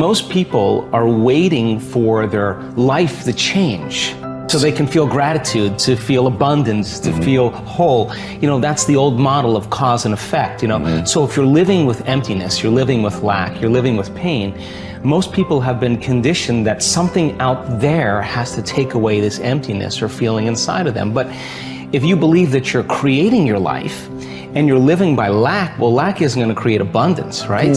Most people are waiting for their life to change so they can feel gratitude, to feel abundance, to feel whole. You know, that's the old model of cause and effect, you know. So if you're living with emptiness, you're living with lack, you're living with pain, most people have been conditioned that something out there has to take away this emptiness or feeling inside of them. But if you believe that you're creating your life and you're living by lack, well, lack isn't going to create abundance, right?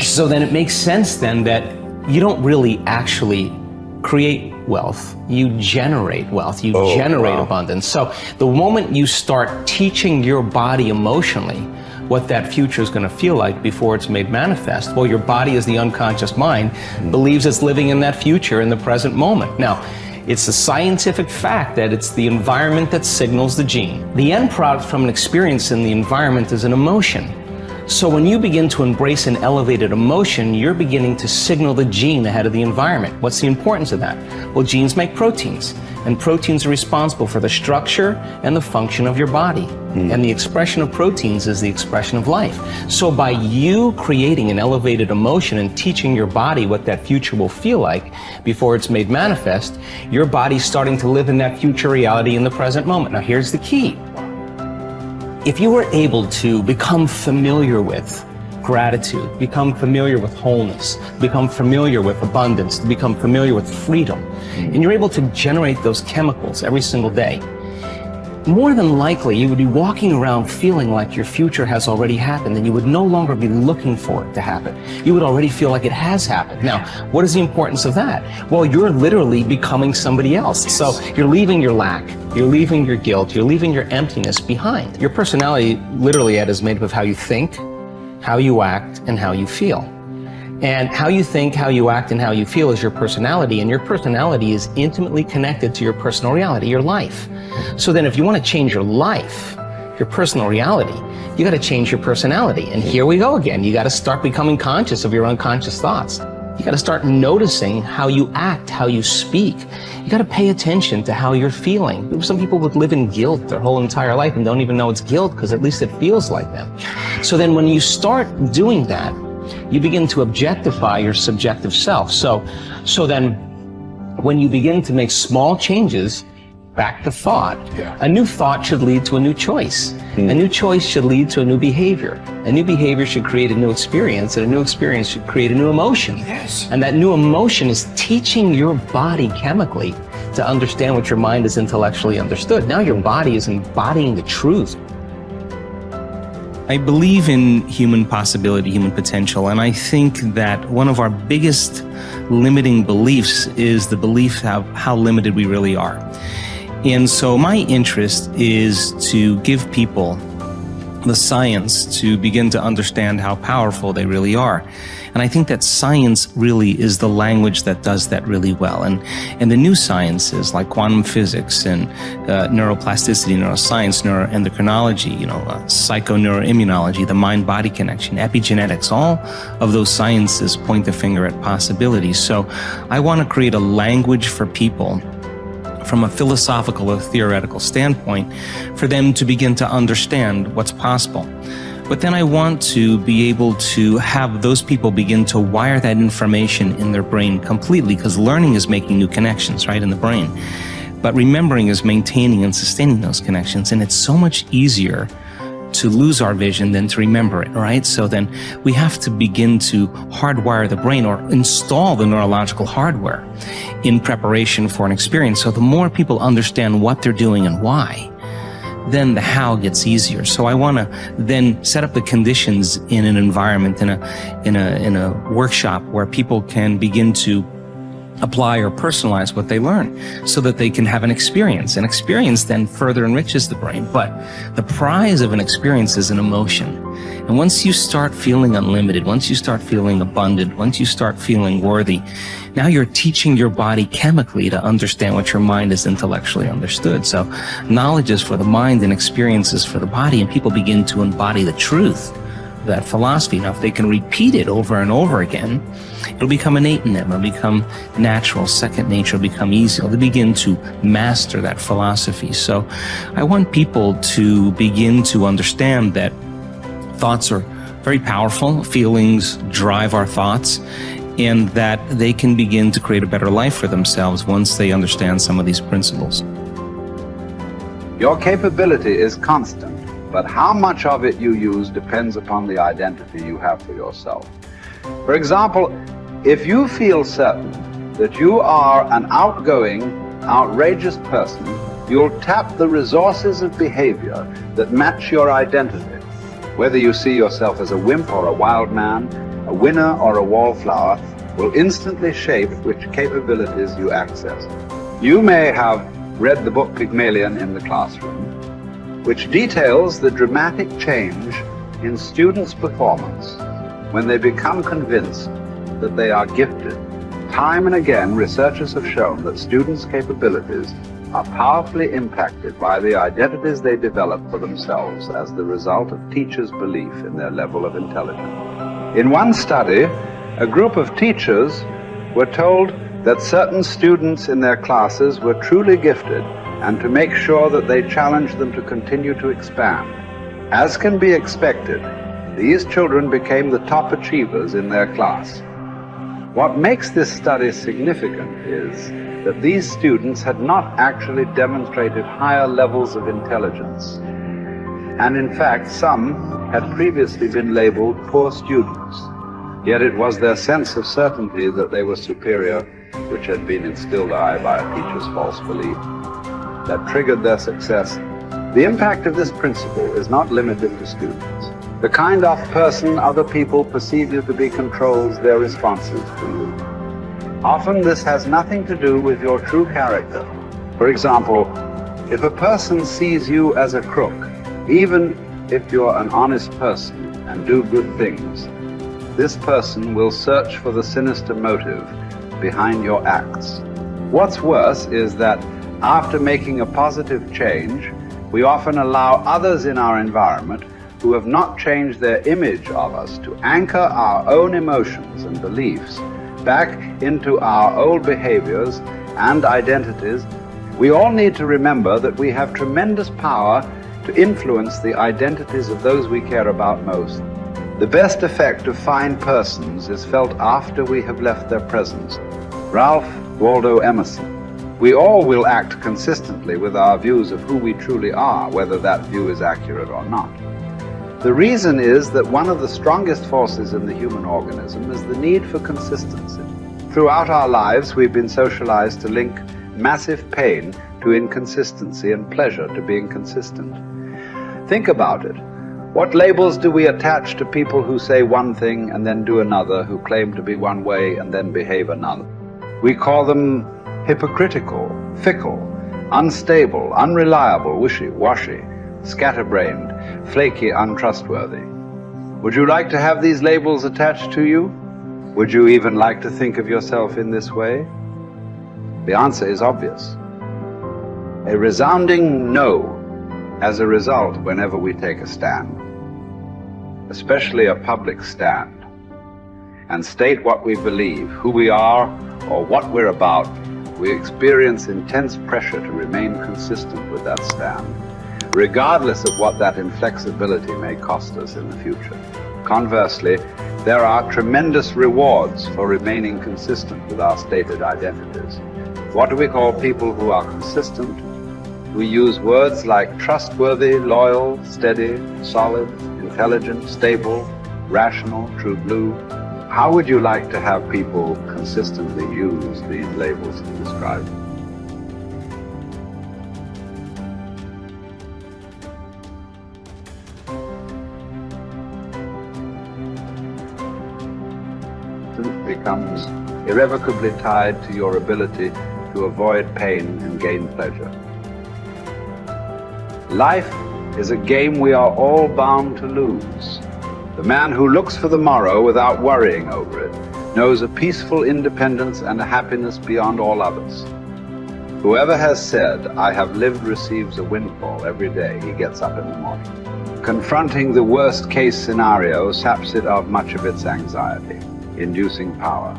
So then it makes sense then that you don't really actually create wealth, you generate wealth, you generate abundance. So the moment you start teaching your body emotionally what that future is going to feel like before it's made manifest, well, your body, as the unconscious mind, believes it's living in that future in the present moment. Now, it's a scientific fact that it's the environment that signals the gene. The end product from an experience in the environment is an emotion. So when you begin to embrace an elevated emotion, you're beginning to signal the gene ahead of the environment. What's the importance of that? Well, genes make proteins, and proteins are responsible for the structure and the function of your body. And the expression of proteins is the expression of life. So by you creating an elevated emotion and teaching your body what that future will feel like before it's made manifest, your body's starting to live in that future reality in the present moment. Now here's the key. If you were able to become familiar with gratitude, become familiar with wholeness, become familiar with abundance, become familiar with freedom, and you're able to generate those chemicals every single day, more than likely you would be walking around feeling like your future has already happened, and you would no longer be looking for it to happen. You would already feel like it has happened. Now, what is the importance of that? Well, you're literally becoming somebody else. So you're leaving your lack, you're leaving your guilt, you're leaving your emptiness behind. Your personality, literally, Ed, is made up of how you think, how you act, and how you feel. And how you think, how you act, and how you feel is your personality, and your personality is intimately connected to your personal reality, your life. So then if you want to change your life, your personal reality, you got to change your personality. And here we go again. You got to start becoming conscious of your unconscious thoughts. You got to start noticing how you act, how you speak. You got to pay attention to how you're feeling. Some people would live in guilt their whole entire life and don't even know it's guilt because at least it feels like them. So then when you start doing that, you begin to objectify your subjective self. So then when you begin to make small changes, back to thought, a new thought should lead to a new choice. A new choice should lead to a new behavior. A new behavior should create a new experience, and a new experience should create a new emotion. And that new emotion is teaching your body chemically to understand what your mind has intellectually understood. Now your body is embodying the truth. I believe in human possibility, human potential, and I think that one of our biggest limiting beliefs is the belief of how limited we really are. And so my interest is to give people the science to begin to understand how powerful they really are. And I think that science really is the language that does that really well. And the new sciences like quantum physics and neuroplasticity, neuroscience, neuroendocrinology, psychoneuroimmunology, the mind-body connection, epigenetics, all of those sciences point the finger at possibilities. So I want to create a language for people from a philosophical or theoretical standpoint for them to begin to understand what's possible. But then I want to be able to have those people begin to wire that information in their brain completely, because learning is making new connections, right, in the brain. But remembering is maintaining and sustaining those connections. And it's so much easier to lose our vision than to remember it, right? So then we have to begin to hardwire the brain or install the neurological hardware in preparation for an experience. So the more people understand what they're doing and why, then the how gets easier. So I want to then set up the conditions in an environment, in a workshop where people can begin to apply or personalize what they learn so that they can have an experience. An experience then further enriches the brain. But the prize of an experience is an emotion. And once you start feeling unlimited, once you start feeling abundant, once you start feeling worthy, now you're teaching your body chemically to understand what your mind has intellectually understood. So knowledge is for the mind and experiences for the body, and people begin to embody the truth of that philosophy. Now, if they can repeat it over and over again, it'll become innate in them. It'll become natural. Second nature will become easy. They'll begin to master that philosophy. So I want people to begin to understand that thoughts are very powerful. Feelings drive our thoughts, and that they can begin to create a better life for themselves once they understand some of these principles. Your capability is constant, but how much of it you use depends upon the identity you have for yourself. For example, if you feel certain that you are an outgoing, outrageous person, you'll tap the resources of behavior that match your identity. Whether you see yourself as a wimp or a wild man, a winner or a wallflower, will instantly shape which capabilities you access. You may have read the book Pygmalion in the classroom, which details the dramatic change in students' performance when they become convinced that they are gifted. Time and again, researchers have shown that students' capabilities are powerfully impacted by the identities they develop for themselves as the result of teachers' belief in their level of intelligence. In one study, a group of teachers were told that certain students in their classes were truly gifted and to make sure that they challenged them to continue to expand. As can be expected, these children became the top achievers in their class. What makes this study significant is that these students had not actually demonstrated higher levels of intelligence. And in fact, some had previously been labeled poor students. Yet it was their sense of certainty that they were superior, which had been instilled by a teacher's false belief, that triggered their success. The impact of this principle is not limited to students. The kind of person other people perceive you to be controls their responses to you. Often this has nothing to do with your true character. For example, if a person sees you as a crook, even if you're an honest person and do good things, this person will search for the sinister motive behind your acts. What's worse is that after making a positive change, we often allow others in our environment who have not changed their image of us to anchor our own emotions and beliefs back into our old behaviors and identities. We all need to remember that we have tremendous power to influence the identities of those we care about most. The best effect of fine persons is felt after we have left their presence. Ralph Waldo Emerson. We all will act consistently with our views of who we truly are, whether that view is accurate or not. The reason is that one of the strongest forces in the human organism is the need for consistency. Throughout our lives, we've been socialized to link massive pain to inconsistency and pleasure to being consistent. Think about it. What labels do we attach to people who say one thing and then do another, who claim to be one way and then behave another? We call them hypocritical, fickle, unstable, unreliable, wishy-washy, scatterbrained, flaky, untrustworthy. Would you like to have these labels attached to you? Would you even like to think of yourself in this way? The answer is obvious. A resounding no as a result whenever we take a stand, especially a public stand, and state what we believe, who we are, or what we're about. We experience intense pressure to remain consistent with that stand, regardless of what that inflexibility may cost us in the future. Conversely, there are tremendous rewards for remaining consistent with our stated identities. What do we call people who are consistent? We use words like trustworthy, loyal, steady, solid, intelligent, stable, rational, true blue. How would you like to have people consistently use these labels to describe you? Becomes irrevocably tied to your ability to avoid pain and gain pleasure. Life is a game we are all bound to lose. The man who looks for the morrow without worrying over it knows a peaceful independence and a happiness beyond all others. Whoever has said, "I have lived," receives a windfall every day he gets up in the morning. Confronting the worst-case scenario saps it of much of its anxiety, inducing power.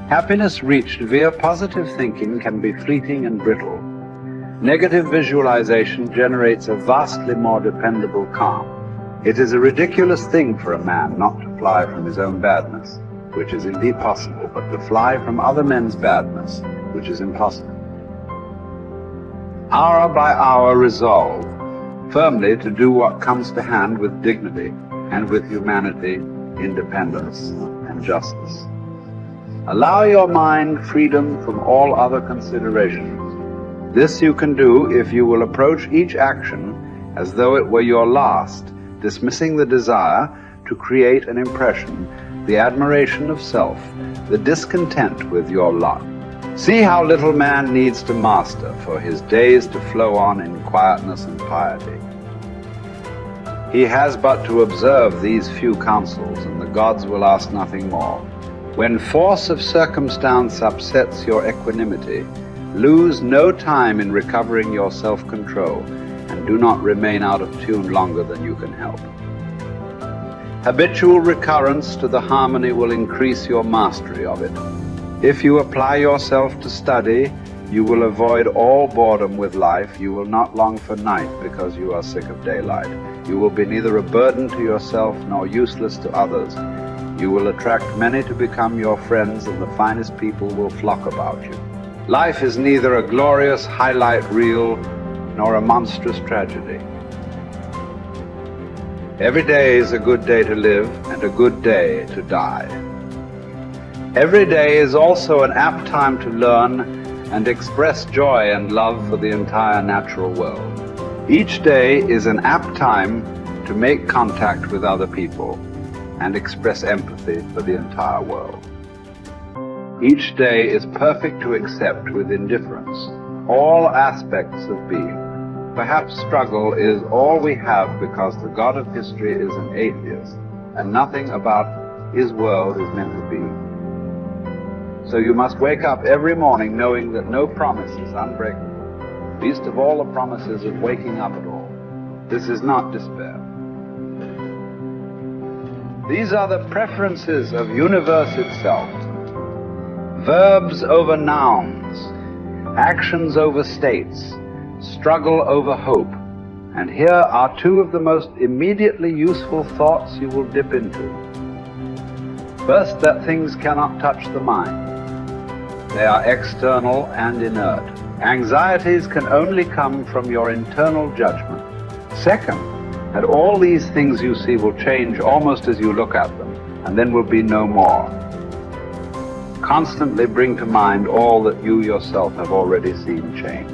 Happiness reached via positive thinking can be fleeting and brittle. Negative visualization generates a vastly more dependable calm. It is a ridiculous thing for a man not to fly from his own badness, which is indeed possible, but to fly from other men's badness, which is impossible. Hour by hour resolve firmly to do what comes to hand with dignity and with humanity, independence, and justice. Allow your mind freedom from all other considerations. This you can do if you will approach each action as though it were your last, dismissing the desire to create an impression, the admiration of self, the discontent with your lot. See how little man needs to master for his days to flow on in quietness and piety. He has but to observe these few counsels, and the gods will ask nothing more. When force of circumstance upsets your equanimity, lose no time in recovering your self-control, and do not remain out of tune longer than you can help. Habitual recurrence to the harmony will increase your mastery of it. If you apply yourself to study, you will avoid all boredom with life. You will not long for night because you are sick of daylight. You will be neither a burden to yourself nor useless to others. You will attract many to become your friends, and the finest people will flock about you. Life is neither a glorious highlight reel nor a monstrous tragedy. Every day is a good day to live and a good day to die. Every day is also an apt time to learn and express joy and love for the entire natural world. Each day is an apt time to make contact with other people and express empathy for the entire world. Each day is perfect to accept with indifference all aspects of being. Perhaps struggle is all we have because the God of history is an atheist and nothing about his world is meant to be. So you must wake up every morning knowing that no promise is unbreakable, least of all the promises of waking up at all. This is not despair. These are the preferences of universe itself. Verbs over nouns, actions over states, struggle over hope. And here are two of the most immediately useful thoughts you will dip into. First, that things cannot touch the mind. They are external and inert. Anxieties can only come from your internal judgment. Second, that all these things you see will change almost as you look at them, and then will be no more. Constantly bring to mind all that you yourself have already seen change.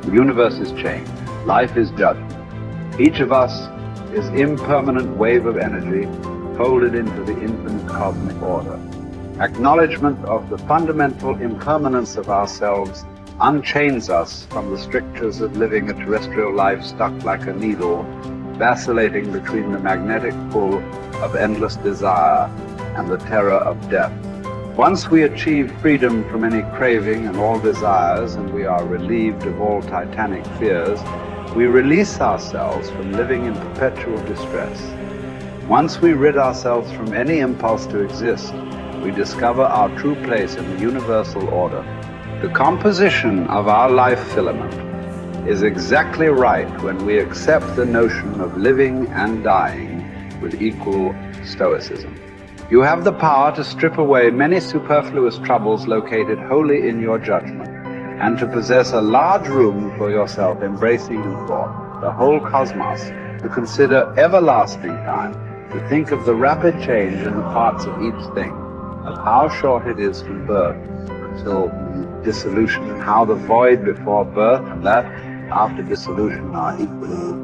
The universe is change. Life is judgment. Each of us is impermanent wave of energy folded into the infinite cosmic order. Acknowledgement of the fundamental impermanence of ourselves unchains us from the strictures of living a terrestrial life stuck like a needle, vacillating between the magnetic pull of endless desire and the terror of death. Once we achieve freedom from any craving and all desires, and we are relieved of all titanic fears, we release ourselves from living in perpetual distress. Once we rid ourselves from any impulse to exist, we discover our true place in the universal order. The composition of our life filament is exactly right when we accept the notion of living and dying with equal stoicism. You have the power to strip away many superfluous troubles located wholly in your judgment, and to possess a large room for yourself embracing in thought the whole cosmos, to consider everlasting time, to think of the rapid change in the parts of each thing, of how short it is from birth until dissolution, and how the void before birth and that after dissolution are equally